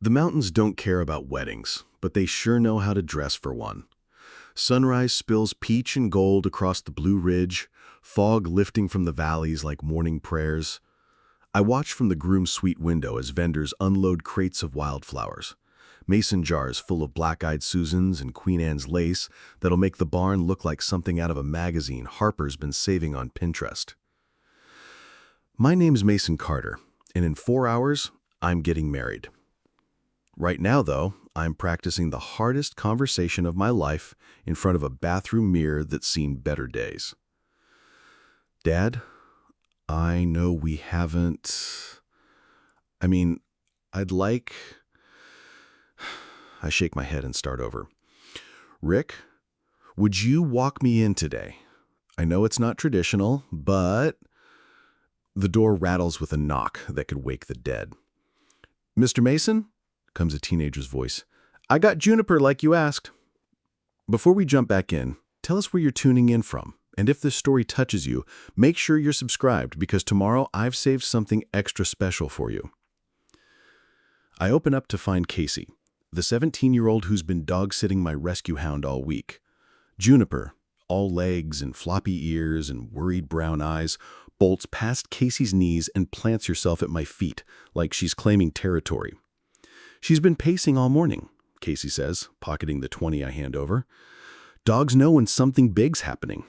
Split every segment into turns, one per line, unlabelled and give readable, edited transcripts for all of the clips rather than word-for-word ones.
The mountains don't care about weddings, but they sure know how to dress for one. Sunrise spills peach and gold across the blue ridge, fog lifting from the valleys like morning prayers. I watch from the groom's suite window as vendors unload crates of wildflowers, mason jars full of black-eyed Susans and Queen Anne's lace that'll make the barn look like something out of a magazine Harper's been saving on Pinterest. My name's Mason Carter, and in 4 hours, I'm getting married. Right now, though, I'm practicing the hardest conversation of my life in front of a bathroom mirror that's seen better days. Dad, I know we haven't... I'd like... I shake my head and start over. Rick, would you walk me in today? I know it's not traditional, but... The door rattles with a knock that could wake the dead. Mr. Mason? Comes a teenager's voice. I got Juniper like you asked. Before we jump back in, tell us where you're tuning in from. And if this story touches you, make sure you're subscribed because tomorrow I've saved something extra special for you. I open up to find Casey, the 17-year-old who's been dog-sitting my rescue hound all week. Juniper, all legs and floppy ears and worried brown eyes, bolts past Casey's knees and plants herself at my feet like she's claiming territory. She's been pacing all morning, Casey says, pocketing the 20 I hand over. Dogs know when something big's happening.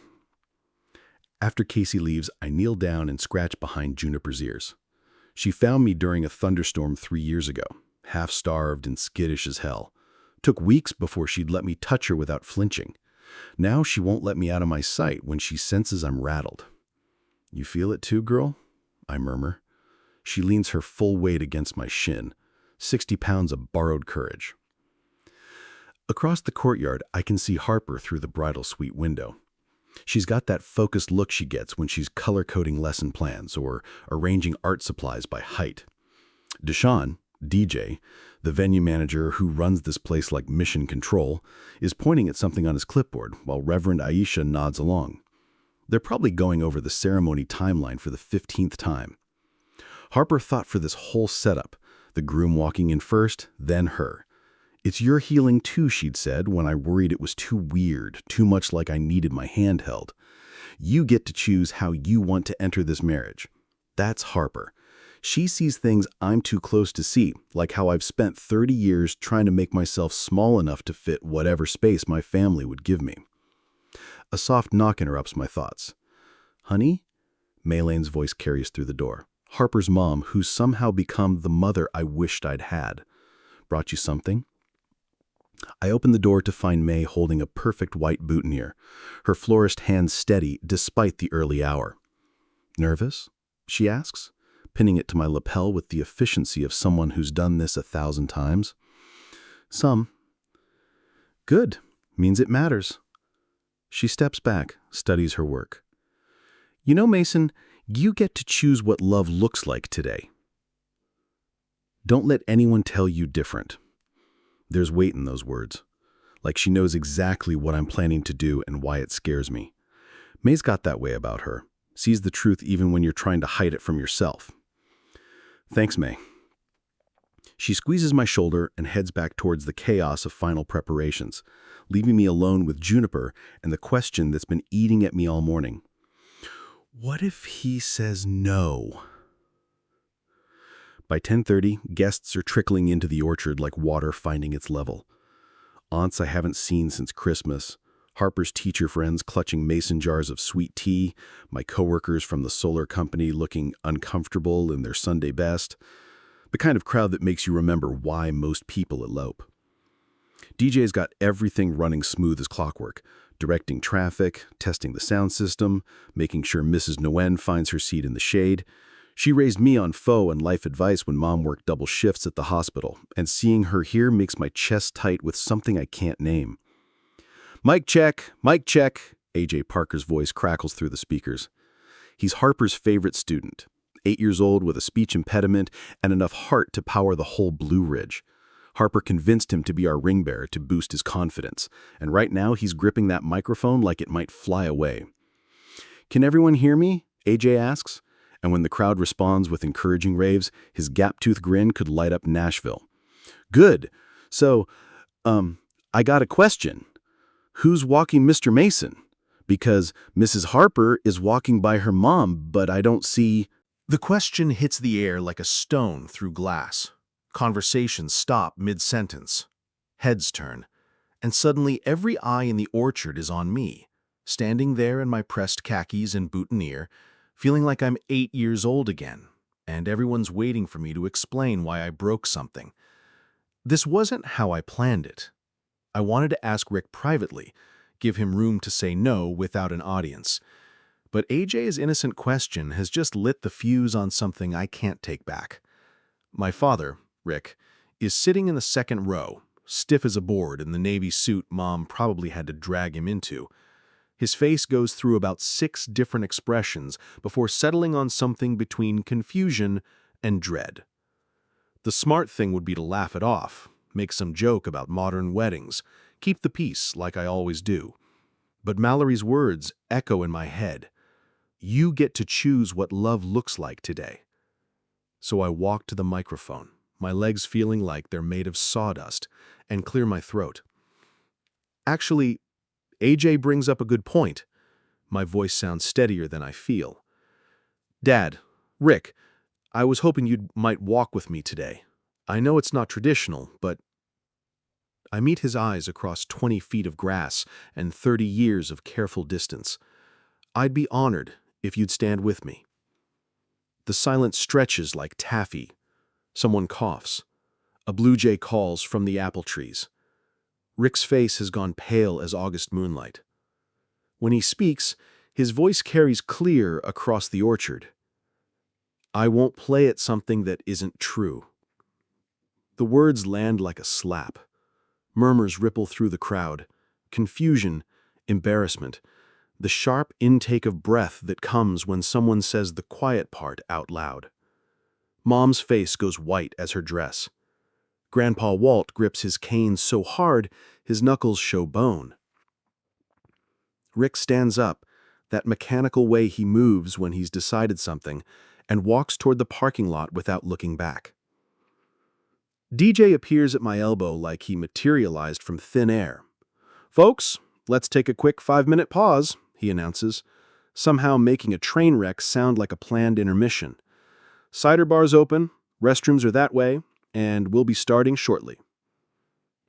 After Casey leaves, I kneel down and scratch behind Juniper's ears. She found me during a thunderstorm 3 years ago, half-starved and skittish as hell. Took weeks before she'd let me touch her without flinching. Now she won't let me out of my sight when she senses I'm rattled. You feel it too, girl? I murmur. She leans her full weight against my shin, 60 pounds of borrowed courage. Across the courtyard, I can see Harper through the bridal suite window. She's got that focused look she gets when she's color-coding lesson plans or arranging art supplies by height. Deshaun, DJ, the venue manager who runs this place like mission control, is pointing at something on his clipboard while Reverend Aisha nods along. They're probably going over the ceremony timeline for the 15th time. Harper thought for this whole setup, the groom walking in first, then her. It's your healing too, she'd said when I worried it was too weird, too much like I needed my hand held. You get to choose how you want to enter this marriage. That's Harper. She sees things I'm too close to see, like how I've spent 30 years trying to make myself small enough to fit whatever space my family would give me. A soft knock interrupts my thoughts. Honey? Maylane's voice carries through the door. Harper's mom, who's somehow become the mother I wished I'd had. Brought you something? I open the door to find May holding a perfect white boutonniere, her florist hand steady despite the early hour. Nervous? She asks, pinning it to my lapel with the efficiency of someone who's done this 1,000 times. Some. Good. Means it matters. She steps back, studies her work. You know, Mason, you get to choose what love looks like today. Don't let anyone tell you different. There's weight in those words, like she knows exactly what I'm planning to do and why it scares me. May's got that way about her, sees the truth even when you're trying to hide it from yourself. Thanks, May. She squeezes my shoulder and heads back towards the chaos of final preparations, leaving me alone with Juniper and the question that's been eating at me all morning. What if he says no? By 10:30, guests are trickling into the orchard like water finding its level. Aunts I haven't seen since Christmas, Harper's teacher friends clutching mason jars of sweet tea, my coworkers from the solar company looking uncomfortable in their Sunday best, the kind of crowd that makes you remember why most people elope. DJ's got everything running smooth as clockwork, directing traffic, testing the sound system, making sure Mrs. Nguyen finds her seat in the shade. She raised me on pho and life advice when Mom worked double shifts at the hospital, and seeing her here makes my chest tight with something I can't name. Mic check, A.J. Parker's voice crackles through the speakers. He's Harper's favorite student, 8 years old with a speech impediment and enough heart to power the whole Blue Ridge. Harper convinced him to be our ring bearer to boost his confidence, and right now he's gripping that microphone like it might fly away. Can everyone hear me? AJ asks, and when the crowd responds with encouraging raves, his gap-toothed grin could light up Nashville. Good. So, um, I got a question. Who's walking Mr. Mason? Because Mrs. Harper is walking by her mom, but I don't see...
The question hits the air like a stone through glass. Conversations stop mid-sentence. Heads turn. And suddenly every eye in the orchard is on me, standing there in my pressed khakis and boutonniere, feeling like I'm 8 years old again, and everyone's waiting for me to explain why I broke something. This wasn't how I planned it. I wanted to ask Rick privately, give him room to say no without an audience. But AJ's innocent question has just lit the fuse on something I can't take back. My father, Rick, is sitting in the second row, stiff as a board in the Navy suit Mom probably had to drag him into. His face goes through about 6 different expressions before settling on something between confusion and dread. The smart thing would be to laugh it off, make some joke about modern weddings, keep the peace like I always do. But Mallory's words echo in my head. You get to choose what love looks like today. So I walk to the microphone, my legs feeling like they're made of sawdust, and clear my throat. Actually, AJ brings up a good point. My voice sounds steadier than I feel. Dad, Rick, I was hoping you might walk with me today. I know it's not traditional, but... I meet his eyes across 20 feet of grass and 30 years of careful distance. I'd be honored if you'd stand with me. The silence stretches like taffy. Someone coughs. A blue jay calls from the apple trees. Rick's face has gone pale as August moonlight. When he speaks, his voice carries clear across the orchard. I won't play at something that isn't true. The words land like a slap. Murmurs ripple through the crowd. Confusion, embarrassment, the sharp intake of breath that comes when someone says the quiet part out loud. Mom's face goes white as her dress. Grandpa Walt grips his cane so hard his knuckles show bone. Rick stands up, that mechanical way he moves when he's decided something, and walks toward the parking lot without looking back. DJ appears at my elbow like he materialized from thin air. Folks, let's take a quick 5-minute pause, he announces, somehow making a train wreck sound like a planned intermission. Cider bar's open, restrooms are that way, and we'll be starting shortly.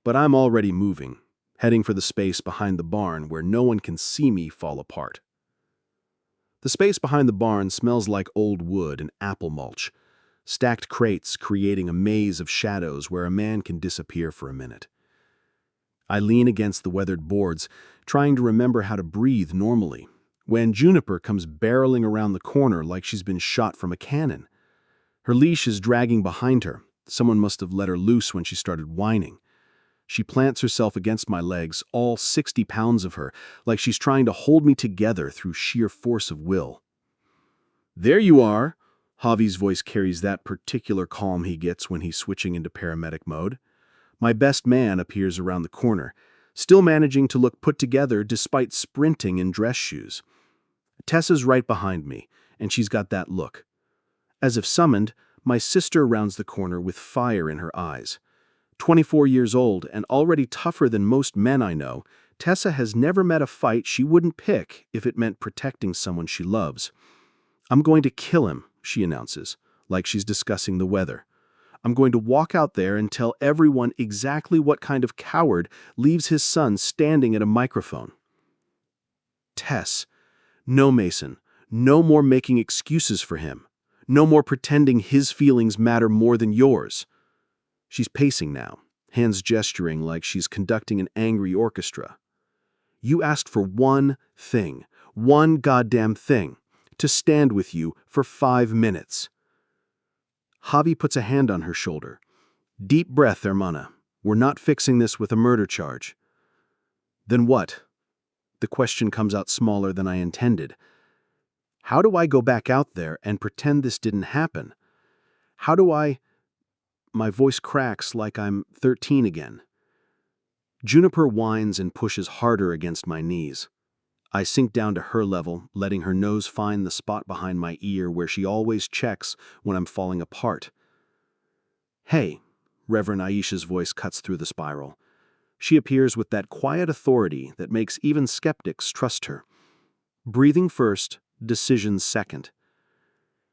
But I'm already moving, heading for the space behind the barn where no one can see me fall apart. The space behind the barn smells like old wood and apple mulch, stacked crates creating a maze of shadows where a man can disappear for a minute. I lean against the weathered boards, trying to remember how to breathe normally, when Juniper comes barreling around the corner like she's been shot from a cannon. Her leash is dragging behind her. Someone must have let her loose when she started whining. She plants herself against my legs, all 60 pounds of her, like she's trying to hold me together through sheer force of will. There you are. Javi's voice carries that particular calm he gets when he's switching into paramedic mode. My best man appears around the corner, still managing to look put together despite sprinting in dress shoes. Tessa's right behind me, and she's got that look. As if summoned, my sister rounds the corner with fire in her eyes. 24 years old and already tougher than most men I know, Tessa has never met a fight she wouldn't pick if it meant protecting someone she loves. I'm going to kill him, she announces, like she's discussing the weather. I'm going to walk out there and tell everyone exactly what kind of coward leaves his son standing at a microphone. Tess, no, Mason, no more making excuses for him. No more pretending his feelings matter more than yours. She's pacing now, hands gesturing like she's conducting an angry orchestra. You asked for one thing, one goddamn thing, to stand with you for 5 minutes. Javi puts a hand on her shoulder. Deep breath, hermana. We're not fixing this with a murder charge. Then what? The question comes out smaller than I intended. How do I go back out there and pretend this didn't happen? How do I... My voice cracks like I'm 13 again. Juniper whines and pushes harder against my knees. I sink down to her level, letting her nose find the spot behind my ear where she always checks when I'm falling apart. Hey, Reverend Aisha's voice cuts through the spiral. She appears with that quiet authority that makes even skeptics trust her. Breathing first, decisions second.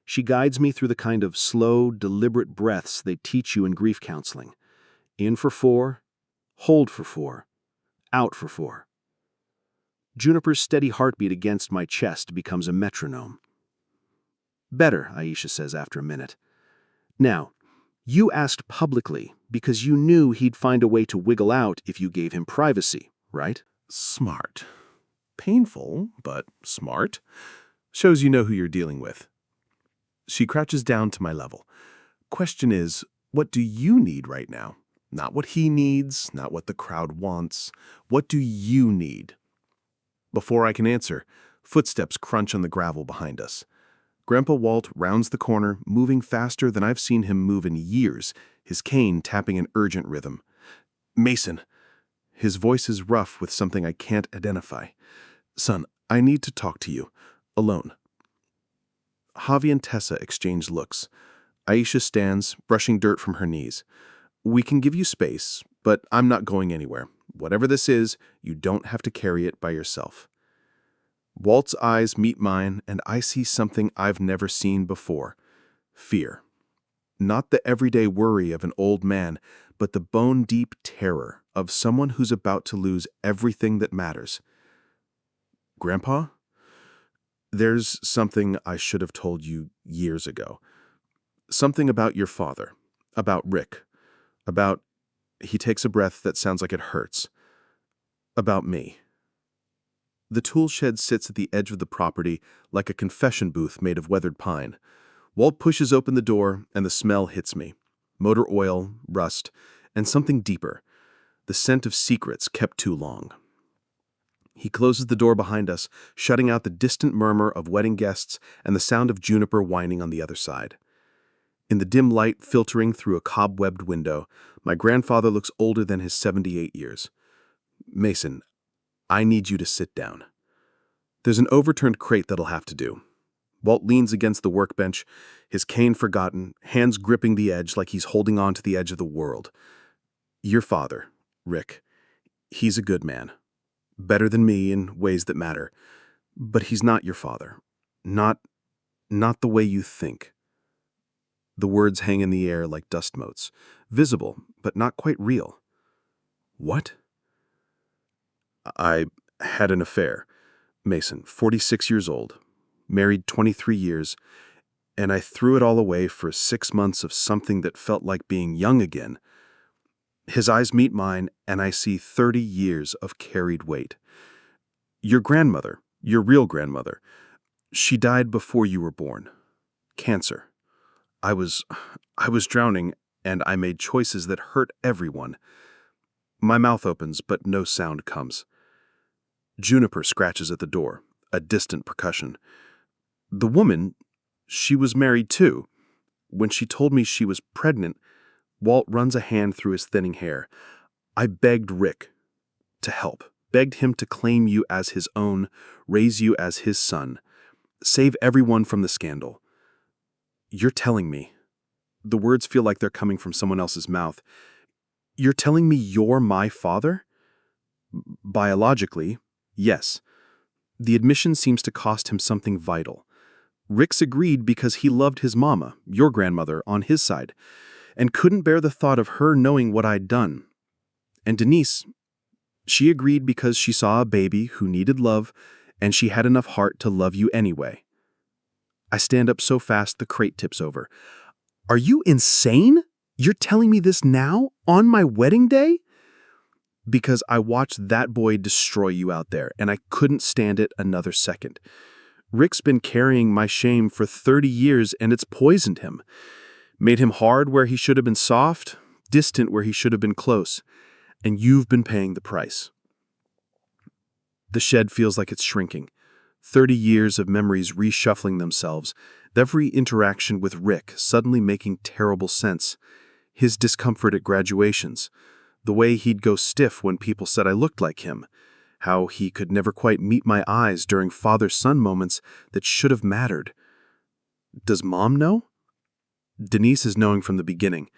She guides me through the kind of slow, deliberate breaths they teach you in grief counseling. In for 4, hold for 4, out for 4. Juniper's steady heartbeat against my chest becomes a metronome. Better, Aisha says after a minute. Now, you asked publicly because you knew he'd find a way to wiggle out if you gave him privacy, right?
Smart. Painful, but smart. Shows you know who you're dealing with. She crouches down to my level. Question is, what do you need right now? Not what he needs, not what the crowd wants. What do you need? Before I can answer, footsteps crunch on the gravel behind us. Grandpa Walt rounds the corner, moving faster than I've seen him move in years, his cane tapping an urgent rhythm. Mason. His voice is rough with something I can't identify. Son, I need to talk to you. Alone. Javi and Tessa exchange looks. Aisha stands, brushing dirt from her knees. We can give you space, but I'm not going anywhere. Whatever this is, you don't have to carry it by yourself. Walt's eyes meet mine, and I see something I've never seen before. Fear. Not the everyday worry of an old man, but the bone-deep terror of someone who's about to lose everything that matters. Grandpa? There's something I should have told you years ago. Something about your father. About Rick. About... He takes a breath that sounds like it hurts. About me. The tool shed sits at the edge of the property like a confession booth made of weathered pine. Walt pushes open the door, and the smell hits me. Motor oil, rust, and something deeper. The scent of secrets kept too long. He closes the door behind us, shutting out the distant murmur of wedding guests and the sound of Juniper whining on the other side. In the dim light filtering through a cobwebbed window, my grandfather looks older than his 78 years. Mason, I need you to sit down. There's an overturned crate that'll have to do. Walt leans against the workbench, his cane forgotten, hands gripping the edge like he's holding on to the edge of the world. Your father, Rick, he's a good man. Better than me in ways that matter. But he's not your father. Not the way you think. The words hang in the air like dust motes, visible, but not quite real. What? I had an affair. Mason, 46 years old, married 23 years, and I threw it all away for 6 months of something that felt like being young again. His eyes meet mine, and I see 30 years of carried weight. Your grandmother, your real grandmother, she died before you were born. Cancer. I was drowning, and I made choices that hurt everyone. My mouth opens, but no sound comes. Juniper scratches at the door, a distant percussion. The woman, she was married too. When she told me she was pregnant, Walt runs a hand through his thinning hair. I begged Rick to help, begged him to claim you as his own, raise you as his son, save everyone from the scandal. You're telling me, the words feel like they're coming from someone else's mouth, you're telling me you're my father? Biologically, yes. The admission seems to cost him something vital. Rick's agreed because he loved his mama, your grandmother, on his side, and couldn't bear the thought of her knowing what I'd done. And Denise, she agreed because she saw a baby who needed love, and she had enough heart to love you anyway. I stand up so fast the crate tips over. Are you insane? You're telling me this now, on my wedding day? Because I watched that boy destroy you out there, and I couldn't stand it another second. Rick's been carrying my shame for 30 years, and it's poisoned him. Made him hard where he should have been soft, distant where he should have been close. And you've been paying the price. The shed feels like it's shrinking. 30 years of memories reshuffling themselves, every interaction with Rick suddenly making terrible sense. His discomfort at graduations, the way he'd go stiff when people said I looked like him, how he could never quite meet my eyes during father-son moments that should have mattered. Does Mom know? Denise is knowing from the beginning.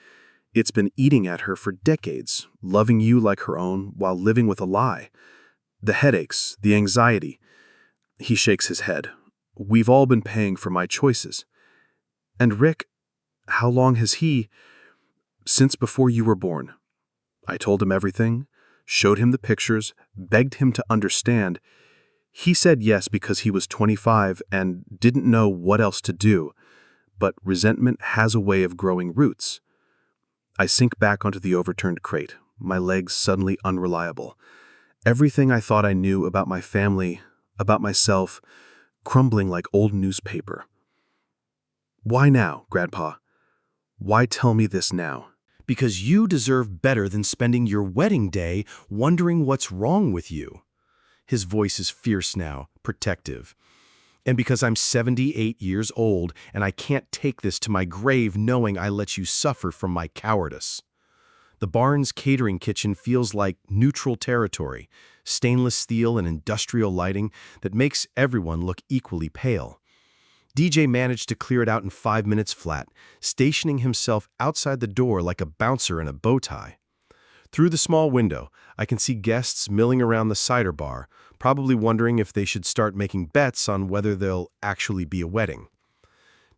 It's been eating at her for decades, loving you like her own while living with a lie. The headaches, the anxiety. He shakes his head. We've all been paying for my choices. And Rick, how long has he? Since before you were born. I told him everything, showed him the pictures, begged him to understand. He said yes because he was 25 and didn't know what else to do. But resentment has a way of growing roots. I sink back onto the overturned crate, my legs suddenly unreliable. Everything I thought I knew about my family, about myself, crumbling like old newspaper. Why now, Grandpa? Why tell me this now?
Because you deserve better than spending your wedding day wondering what's wrong with you. His voice is fierce now, protective. And because I'm 78 years old and I can't take this to my grave knowing I let you suffer from my cowardice. The barn's catering kitchen feels like neutral territory, stainless steel and industrial lighting that makes everyone look equally pale. DJ managed to clear it out in 5 minutes flat, stationing himself outside the door like a bouncer in a bow tie. Through the small window, I can see guests milling around the cider bar, probably wondering if they should start making bets on whether there'll actually be a wedding.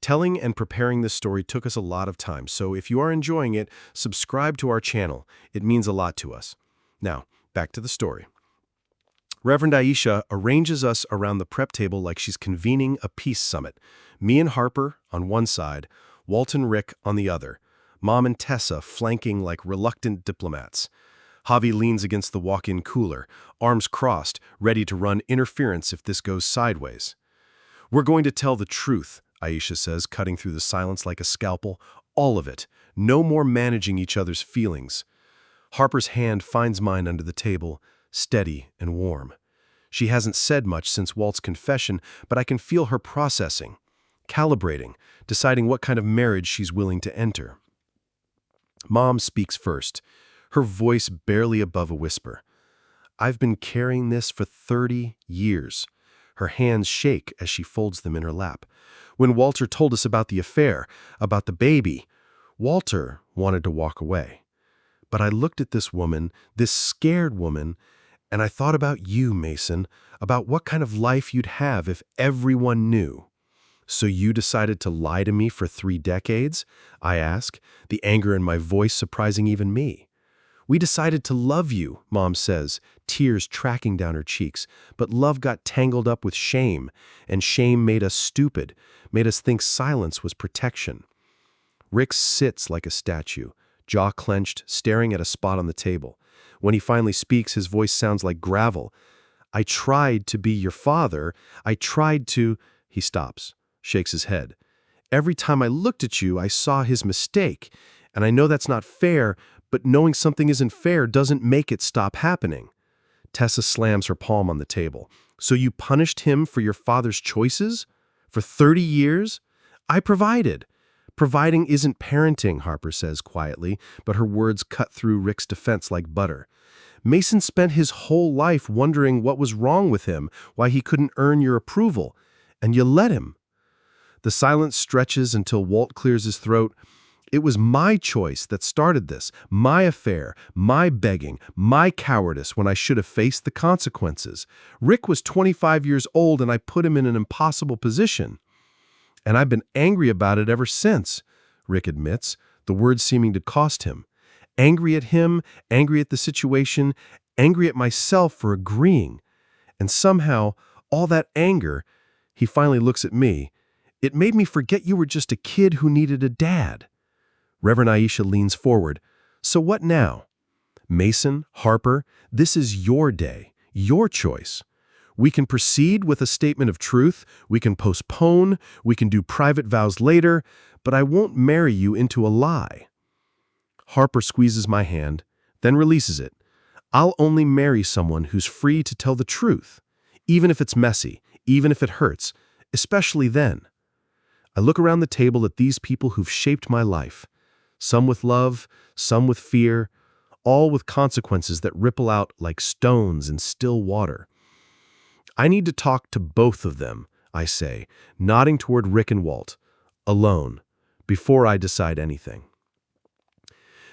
Telling and preparing this story took us a lot of time, so if you are enjoying it, subscribe to our channel. It means a lot to us. Now, back to the story. Reverend Aisha arranges us around the prep table like she's convening a peace summit. Me and Harper on one side, Walt and Rick on the other, Mom and Tessa flanking like reluctant diplomats. Javi leans against the walk-in cooler, arms crossed, ready to run interference if this goes sideways. We're going to tell the truth, Aisha says, cutting through the silence like a scalpel. All of it. No more managing each other's feelings. Harper's hand finds mine under the table, steady and warm. She hasn't said much since Walt's confession, but I can feel her processing, calibrating, deciding what kind of marriage she's willing to enter. Mom speaks first, her voice barely above a whisper. I've been carrying this for 30 years. Her hands shake as she folds them in her lap. When Walter told us about the affair, about the baby, Walter wanted to walk away. But I looked at this woman, this scared woman, and I thought about you, Mason, about what kind of life you'd have if everyone knew. So you decided to lie to me for 3 decades? I ask, the anger in my voice surprising even me. We decided to love you, Mom says, tears tracking down her cheeks, but love got tangled up with shame, and shame made us stupid, made us think silence was protection. Rick sits like a statue, jaw clenched, staring at a spot on the table. When he finally speaks, his voice sounds like gravel. I tried to be your father. I tried to... He stops, shakes his head. Every time I looked at you, I saw his mistake. And I know that's not fair, but knowing something isn't fair doesn't make it stop happening. Tessa slams her palm on the table. So you punished him for your father's choices? For 30 years? I provided. Providing isn't parenting, Harper says quietly, but her words cut through Rick's defense like butter. Mason spent his whole life wondering what was wrong with him, why he couldn't earn your approval, and you let him. The silence stretches until Walt clears his throat. It was my choice that started this, my affair, my begging, my cowardice when I should have faced the consequences. Rick was 25 years old and I put him in an impossible position. And I've been angry about it ever since, Rick admits, the words seeming to cost him. Angry at him, angry at the situation, angry at myself for agreeing. And somehow, all that anger, he finally looks at me, it made me forget you were just a kid who needed a dad. Reverend Aisha leans forward. So what now? Mason, Harper, this is your day, your choice. We can proceed with a statement of truth, we can postpone, we can do private vows later, but I won't marry you into a lie. Harper squeezes my hand, then releases it. I'll only marry someone who's free to tell the truth, even if it's messy, even if it hurts, especially then. I look around the table at these people who've shaped my life, some with love, some with fear, all with consequences that ripple out like stones in still water. I need to talk to both of them, I say, nodding toward Rick and Walt, alone, before I decide anything.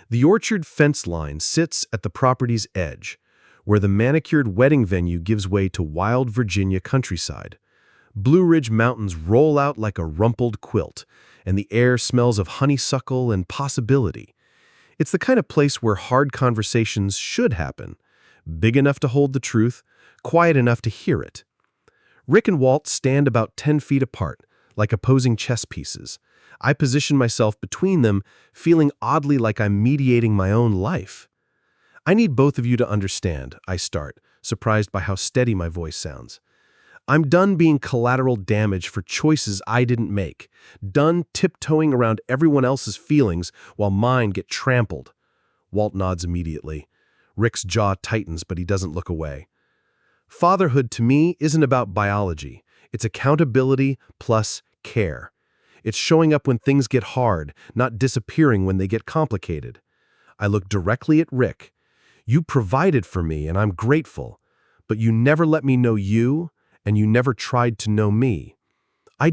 The orchard fence line sits at the property's edge, where the manicured wedding venue gives way to wild Virginia countryside. Blue Ridge Mountains roll out like a rumpled quilt, and the air smells of honeysuckle and possibility. It's the kind of place where hard conversations should happen, big enough to hold the truth, quiet enough to hear it. Rick and Walt stand about 10 feet apart, like opposing chess pieces. I position myself between them, feeling oddly like I'm mediating my own life. I need both of you to understand, I start, surprised by how steady my voice sounds. I'm done being collateral damage for choices I didn't make, done tiptoeing around everyone else's feelings while mine get trampled. Walt nods immediately. Rick's jaw tightens, but he doesn't look away. Fatherhood to me isn't about biology. It's accountability plus care. It's showing up when things get hard, not disappearing when they get complicated. I look directly at Rick. You provided for me, and I'm grateful, but you never let me know you, and you never tried to know me. You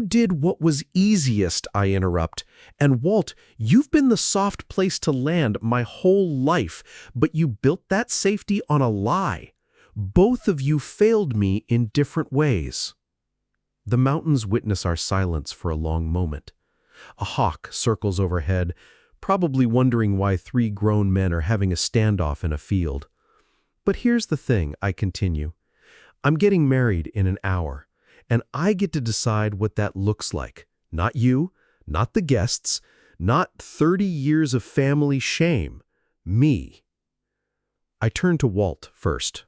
did what was easiest, I interrupt. And Walt, you've been the soft place to land my whole life, but you built that safety on a lie. Both of you failed me in different ways. The mountains witness our silence for a long moment. A hawk circles overhead, probably wondering why 3 grown men are having a standoff in a field. But here's the thing, I continue. I'm getting married in an hour, and I get to decide what that looks like. Not you, not the guests, not 30 years of family shame. Me. I turn to Walt first.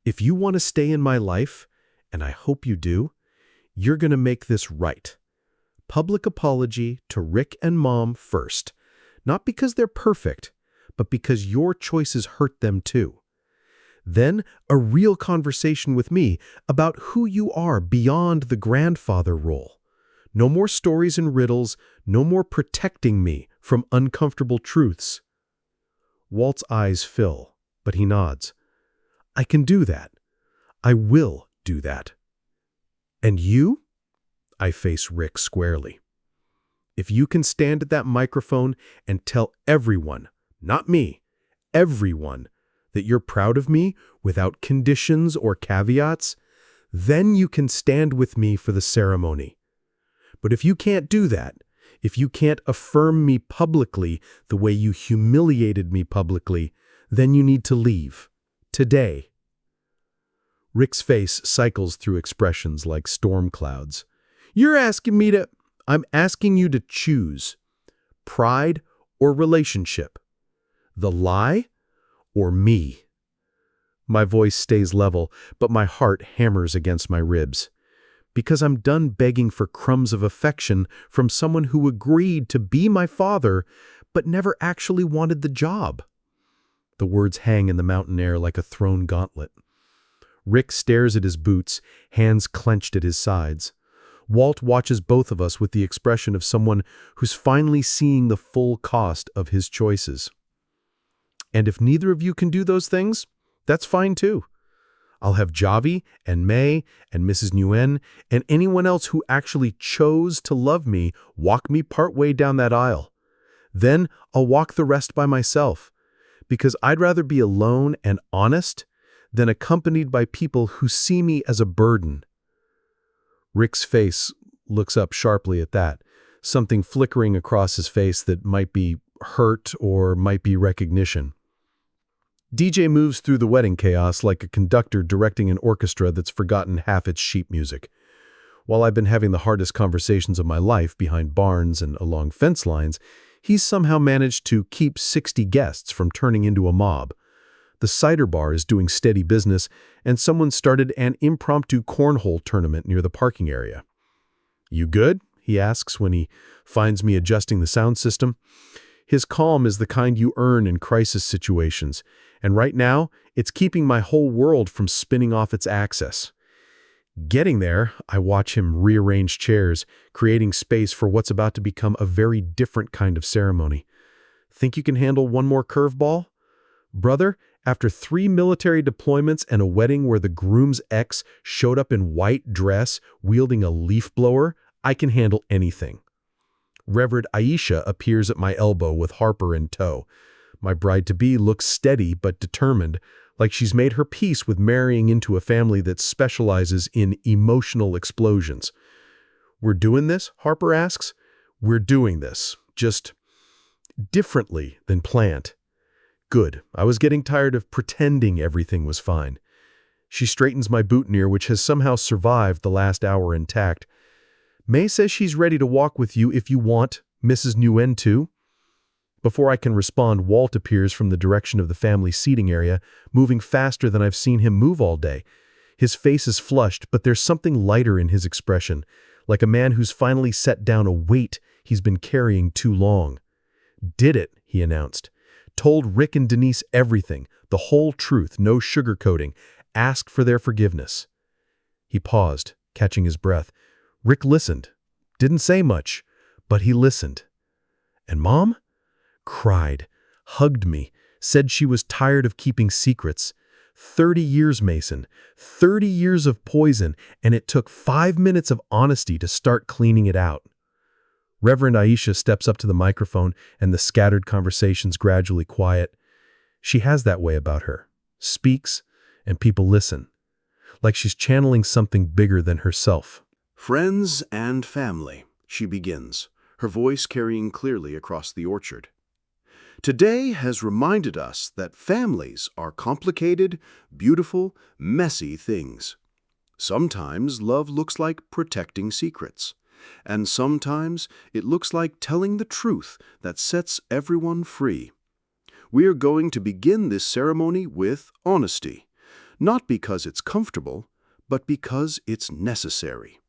If you want to stay in my life, and I hope you do, you're going to make this right. Public apology to Rick and Mom first. Not because they're perfect, but because your choices hurt them too. Then a real conversation with me about who you are beyond the grandfather role. No more stories and riddles, no more protecting me from uncomfortable truths. Walt's eyes fill, but he nods. I can do that. I will do that. And you? I face Rick squarely. If you can stand at that microphone and tell everyone, not me, everyone, that you're proud of me without conditions or caveats, then you can stand with me for the ceremony. But if you can't do that, if you can't affirm me publicly the way you humiliated me publicly, then you need to leave. Today. Rick's face cycles through expressions like storm clouds. I'm asking you to choose. Pride or relationship. The lie or me. My voice stays level, but my heart hammers against my ribs. Because I'm done begging for crumbs of affection from someone who agreed to be my father, but never actually wanted the job. The words hang in the mountain air like a thrown gauntlet. Rick stares at his boots, hands clenched at his sides. Walt watches both of us with the expression of someone who's finally seeing the full cost of his choices. And if neither of you can do those things, that's fine too. I'll have Javi and May and Mrs. Nguyen and anyone else who actually chose to love me walk me partway down that aisle. Then I'll walk the rest by myself, because I'd rather be alone and honest than accompanied by people who see me as a burden. Rick's face looks up sharply at that, something flickering across his face that might be hurt or might be recognition. DJ moves through the wedding chaos like a conductor directing an orchestra that's forgotten half its sheet music. While I've been having the hardest conversations of my life behind barns and along fence lines, he's somehow managed to keep 60 guests from turning into a mob. The cider bar is doing steady business, and someone started an impromptu cornhole tournament near the parking area. "You good?" he asks when he finds me adjusting the sound system. His calm is the kind you earn in crisis situations, and right now, it's keeping my whole world from spinning off its axis. Getting there, I watch him rearrange chairs, creating space for what's about to become a very different kind of ceremony. Think you can handle one more curveball? Brother, after 3 military deployments and a wedding where the groom's ex showed up in white dress, wielding a leaf blower, I can handle anything.
Reverend Aisha appears at my elbow with Harper in tow. My bride-to-be looks steady but determined, like she's made her peace with marrying into a family that specializes in emotional explosions. "We're doing this?" Harper asks. "We're doing this, just differently than planned." Good. I was getting tired of pretending everything was fine. She straightens my boutonniere, which has somehow survived the last hour intact. "May says she's ready to walk with you if you want, Mrs. Nguyen too." Before I can respond, Walt appears from the direction of the family seating area, moving faster than I've seen him move all day. His face is flushed, but there's something lighter in his expression, like a man who's finally set down a weight he's been carrying too long. "Did it," he announced. "Told Rick and Denise everything, the whole truth, no sugarcoating. Asked for their forgiveness." He paused, catching his breath. Rick listened. Didn't say much, but he listened. "And Mom?" Cried, hugged me, said she was tired of keeping secrets. 30 years, Mason. 30 years of poison, and it took 5 minutes of honesty to start cleaning it out. Reverend Aisha steps up to the microphone, and the scattered conversations gradually quiet. She has that way about her. Speaks, and people listen. Like she's channeling something bigger than herself.
"Friends and family," she begins, her voice carrying clearly across the orchard. "Today has reminded us that families are complicated, beautiful, messy things. Sometimes love looks like protecting secrets, and sometimes it looks like telling the truth that sets everyone free. We are going to begin this ceremony with honesty, not because it's comfortable, but because it's necessary."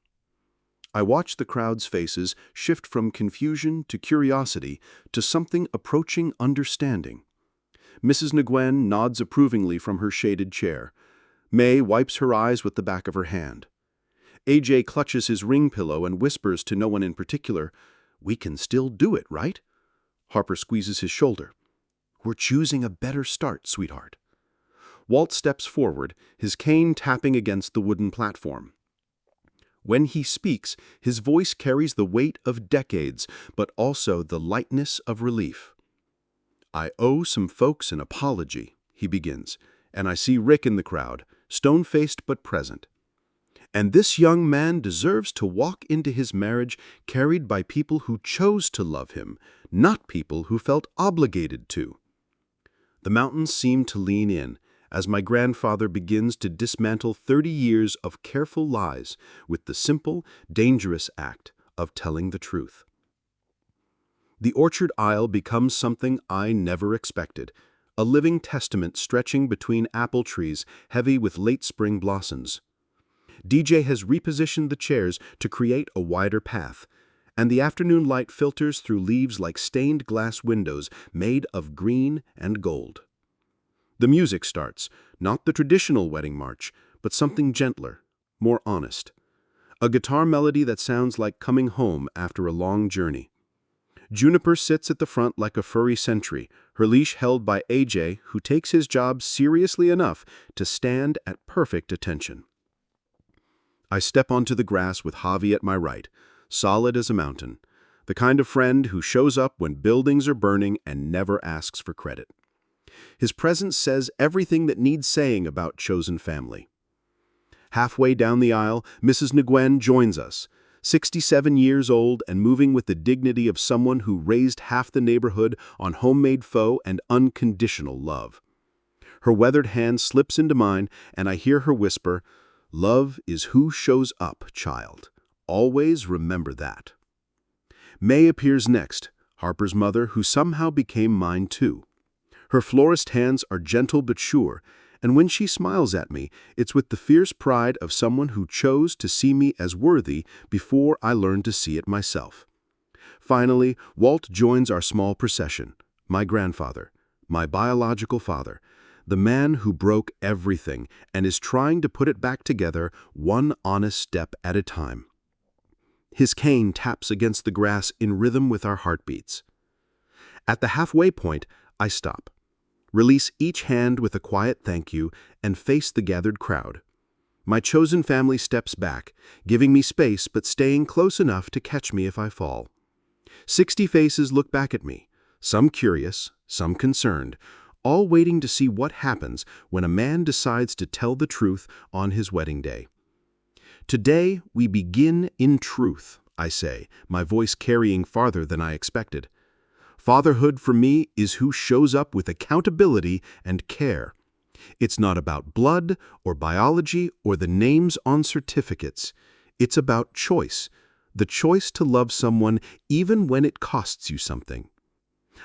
I watch the crowd's faces shift from confusion to curiosity to something approaching understanding. Mrs. Nguyen nods approvingly from her shaded chair. May wipes her eyes with the back of her hand. AJ clutches his ring pillow and whispers to no one in particular, "We can still do it, right?" Harper squeezes his shoulder. "We're choosing a better start, sweetheart." Walt steps forward, his cane tapping against the wooden platform. When he speaks, his voice carries the weight of decades, but also the lightness of relief. "I owe some folks an apology," he begins, and I see Rick in the crowd, stone-faced but present. "And this young man deserves to walk into his marriage carried by people who chose to love him, not people who felt obligated to." The mountains seem to lean in, as my grandfather begins to dismantle 30 years of careful lies with the simple, dangerous act of telling the truth. The orchard aisle becomes something I never expected, a living testament stretching between apple trees heavy with late spring blossoms. DJ has repositioned the chairs to create a wider path, and the afternoon light filters through leaves like stained glass windows made of green and gold. The music starts, not the traditional wedding march, but something gentler, more honest. A guitar melody that sounds like coming home after a long journey. Juniper sits at the front like a furry sentry, her leash held by AJ, who takes his job seriously enough to stand at perfect attention. I step onto the grass with Javi at my right, solid as a mountain, the kind of friend who shows up when buildings are burning and never asks for credit. His presence says everything that needs saying about chosen family. Halfway down the aisle, Mrs. Nguyen joins us, 67 years old and moving with the dignity of someone who raised half the neighborhood on homemade pho and unconditional love. Her weathered hand slips into mine, and I hear her whisper, "Love is who shows up, child. Always remember that." May appears next, Harper's mother, who somehow became mine too. Her florist hands are gentle but sure, and when she smiles at me, it's with the fierce pride of someone who chose to see me as worthy before I learned to see it myself. Finally, Walt joins our small procession, my grandfather, my biological father, the man who broke everything and is trying to put it back together one honest step at a time. His cane taps against the grass in rhythm with our heartbeats. At the halfway point, I stop. Release each hand with a quiet thank you, and face the gathered crowd. My chosen family steps back, giving me space but staying close enough to catch me if I fall. 60 faces look back at me, some curious, some concerned, all waiting to see what happens when a man decides to tell the truth on his wedding day. Today, we begin in truth, I say, my voice carrying farther than I expected. Fatherhood for me is who shows up with accountability and care. It's not about blood or biology or the names on certificates. It's about choice, the choice to love someone even when it costs you something.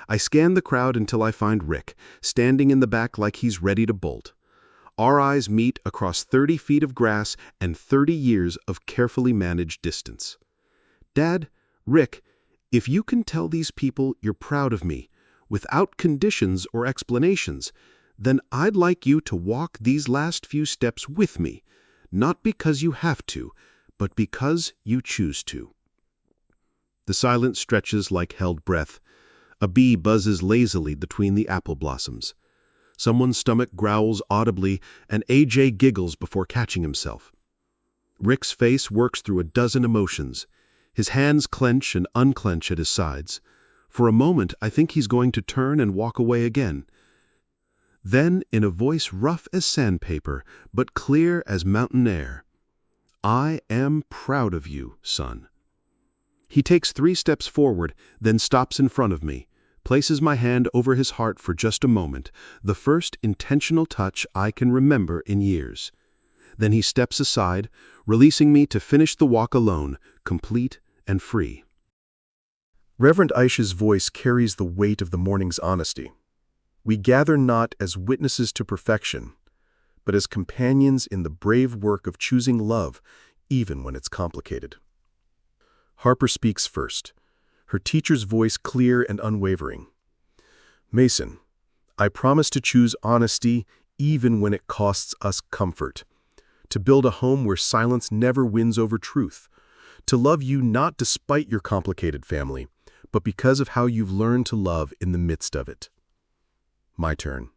I scan the crowd until I find Rick, standing in the back like he's ready to bolt. Our eyes meet across 30 feet of grass and 30 years of carefully managed distance. Dad, Rick, if you can tell these people you're proud of me, without conditions or explanations, then I'd like you to walk these last few steps with me, not because you have to, but because you choose to. The silence stretches like held breath. A bee buzzes lazily between the apple blossoms. Someone's stomach growls audibly, and AJ giggles before catching himself. Rick's face works through a dozen emotions. His hands clench and unclench at his sides. For a moment, I think he's going to turn and walk away again. Then, in a voice rough as sandpaper, but clear as mountain air, "I am proud of you, son." He takes 3 steps forward, then stops in front of me, places my hand over his heart for just a moment, the first intentional touch I can remember in years. Then he steps aside, releasing me to finish the walk alone, complete and free.
Reverend Aisha's voice carries the weight of the morning's honesty. We gather not as witnesses to perfection, but as companions in the brave work of choosing love, even when it's complicated. Harper speaks first, her teacher's voice clear and unwavering. "Mason, I promise to choose honesty even when it costs us comfort, to build a home where silence never wins over truth, to love you not despite your complicated family, but because of how you've learned to love in the midst of it." My turn.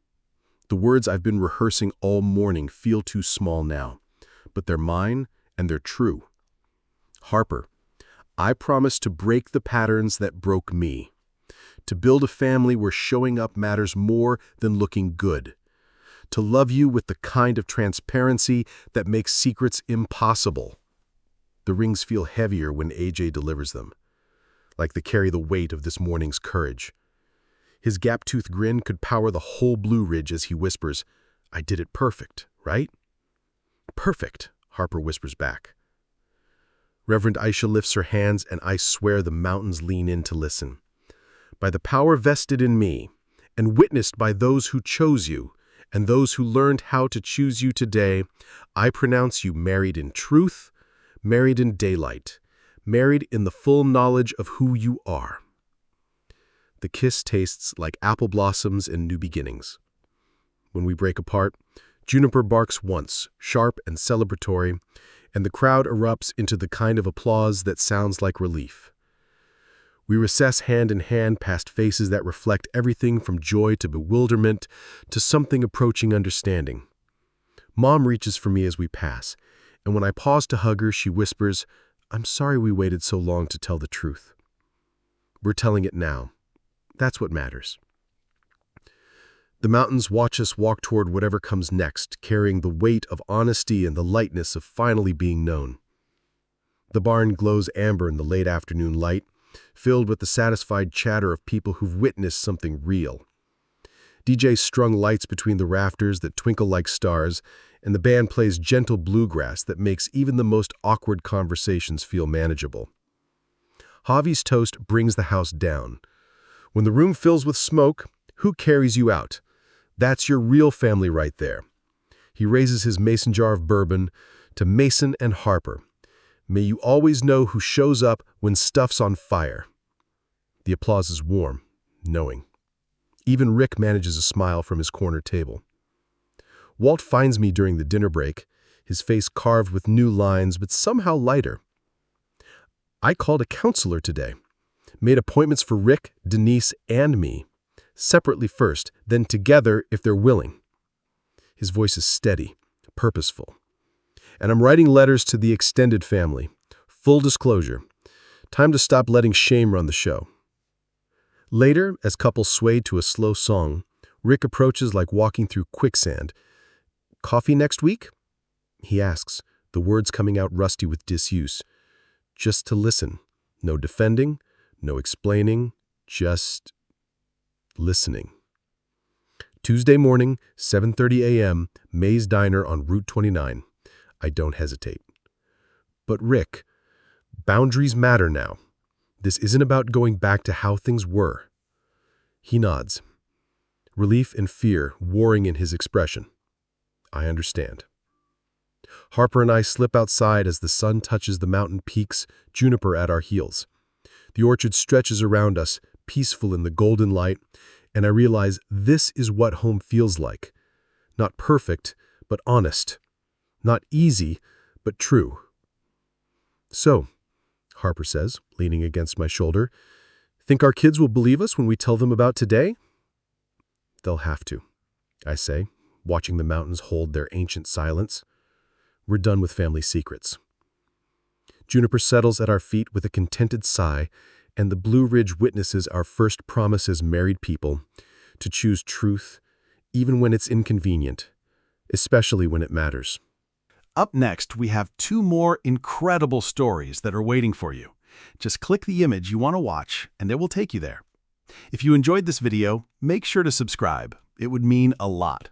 The words I've been rehearsing all morning feel too small now, but they're mine and they're true. Harper, I promise to break the patterns that broke me, to build a family where showing up matters more than looking good, to love you with the kind of transparency that makes secrets impossible. The rings feel heavier when AJ delivers them, like they carry the weight of this morning's courage. His gap-toothed grin could power the whole Blue Ridge as he whispers, "I did it perfect, right?" "Perfect," Harper whispers back. Reverend Aisha lifts her hands, and I swear the mountains lean in to listen. "By the power vested in me, and witnessed by those who chose you, and those who learned how to choose you today, I pronounce you married in truth, married in daylight, married in the full knowledge of who you are." The kiss tastes like apple blossoms and new beginnings. When we break apart, Juniper barks once, sharp and celebratory, and the crowd erupts into the kind of applause that sounds like relief. We recess hand in hand past faces that reflect everything from joy to bewilderment to something approaching understanding. Mom reaches for me as we pass, and when I pause to hug her, she whispers, "I'm sorry we waited so long to tell the truth." We're telling it now. That's what matters. The mountains watch us walk toward whatever comes next, carrying the weight of honesty and the lightness of finally being known. The barn glows amber in the late afternoon light, filled with the satisfied chatter of people who've witnessed something real. DJ strung lights between the rafters that twinkle like stars, and the band plays gentle bluegrass that makes even the most awkward conversations feel manageable. Javi's toast brings the house down. When the room fills with smoke, who carries you out? That's your real family right there. He raises his mason jar of bourbon to Mason and Harper. May you always know who shows up when stuff's on fire. The applause is warm, knowing. Even Rick manages a smile from his corner table. Walt finds me during the dinner break, his face carved with new lines, but somehow lighter. I called a counselor today. Made appointments for Rick, Denise, and me. Separately first, then together if they're willing. His voice is steady, purposeful. And I'm writing letters to the extended family. Full disclosure. Time to stop letting shame run the show. Later, as couples swayed to a slow song, Rick approaches like walking through quicksand. "Coffee next week?" he asks, the words coming out rusty with disuse. Just to listen. No defending, no explaining, just listening. Tuesday morning, 7:30 a.m., May's Diner on Route 29. I don't hesitate. But Rick, boundaries matter now. This isn't about going back to how things were. He nods. Relief and fear warring in his expression. I understand. Harper and I slip outside as the sun touches the mountain peaks, Juniper at our heels. The orchard stretches around us, peaceful in the golden light, and I realize this is what home feels like. Not perfect, but honest. Not easy, but true. "So," Harper says, leaning against my shoulder, "think our kids will believe us when we tell them about today?" "They'll have to," I say, watching the mountains hold their ancient silence. We're done with family secrets. Juniper settles at our feet with a contented sigh, and the Blue Ridge witnesses our first promise as married people to choose truth, even when it's inconvenient, especially when it matters.
Up next, we have 2 more incredible stories that are waiting for you. Just click the image you want to watch, and it will take you there. If you enjoyed this video, make sure to subscribe. It would mean a lot.